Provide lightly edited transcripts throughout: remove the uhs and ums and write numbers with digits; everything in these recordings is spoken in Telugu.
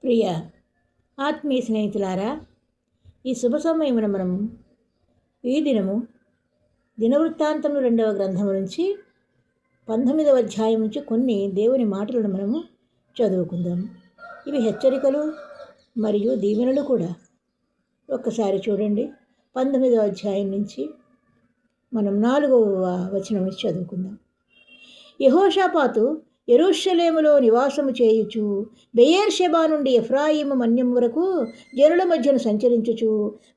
ప్రియ ఆత్మీయ స్నేహితులారా, ఈ శుభ సమయమున మనము ఈ దినము దినవృత్తాంతము 2వ గ్రంథము నుంచి 19వ అధ్యాయం నుంచి కొన్ని దేవుని మాటలను మనము చదువుకుందాం. ఇవి హెచ్చరికలు మరియు దీవెనలు కూడా. ఒక్కసారి చూడండి, 19వ అధ్యాయం నుంచి మనం 4వ వచనం నుంచి చదువుకుందాం. యెహోషాపాతు యెరూషలేములో నివాసము చేయుచు బెయేర్షెబా నుండి ఎఫ్రాయిము మన్యం వరకు జనుల మధ్యను సంచరించుచు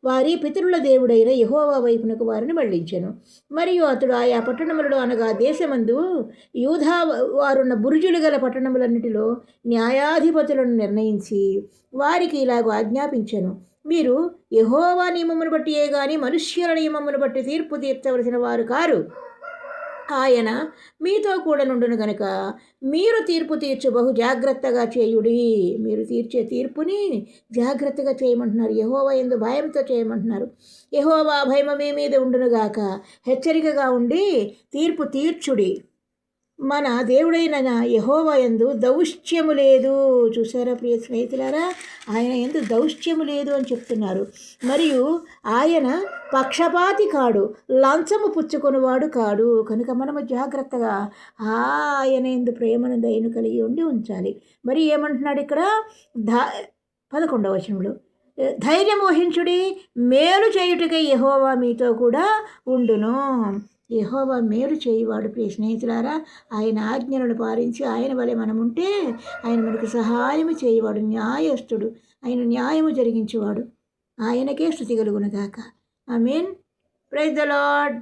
వారి పితరుల దేవుడైన యెహోవా వైపునకు వారిని మళ్లించెను. మరియు అతడు ఆయా పట్టణములలో అనగా దేశమందు యూదా వారున్న బురుజులు గల పట్టణములన్నిటిలో న్యాయాధిపతులను నిర్ణయించి వారికి ఇలాగ ఆజ్ఞాపించెను: మీరు యెహోవా నియమమును బట్టియే గాని మనుష్యుల నియమమును బట్టి తీర్పు తీర్చవలసిన వారు కారు. ఆయన మీతో కూడా నుండును గనుక మీరు తీర్పు తీర్చు బహు జాగ్రత్తగా చేయుడి. మీరు తీర్చే తీర్పుని జాగ్రత్తగా చేయమంటున్నారు. యెహోవా యందు భయంతో చేయమంటున్నారు. యెహోవా భయం మీ మీద ఉండునుగాక. హెచ్చరికగా ఉండి తీర్పు తీర్చుడి. మన దేవుడైన యెహోవా యందు దౌష్ట్యము లేదు. చూసారా ప్రియ స్నేహితులారా, ఆయన యందు దౌష్ట్యము లేదు అని చెప్తున్నారు. మరియు ఆయన పక్షపాతి కాడు, లంచము పుచ్చుకొనివాడు కాడు. కనుక మనము జాగ్రత్తగా ఆయన యందు ప్రేమను దయను కలిగి ఉంచాలి. మరి ఏమంటున్నాడు ఇక్కడ 11వ వచనంలో, ధైర్యం వహించుడి, మేలు చేయుటకై యెహోవా మీతో కూడా ఉండును. యెహోవా మేలు చేయువాడు. ప్రియ స్నేహితులారా, ఆయన ఆజ్ఞలను పాలించి ఆయన వలె మనం ఉంటే ఆయన మనకు సహాయము చేయువాడు, న్యాయస్థుడు. ఆయన న్యాయము జరిగించేవాడు. ఆయనకే స్తుతి కలుగునుగాక. ఆమేన్. Praise the lord.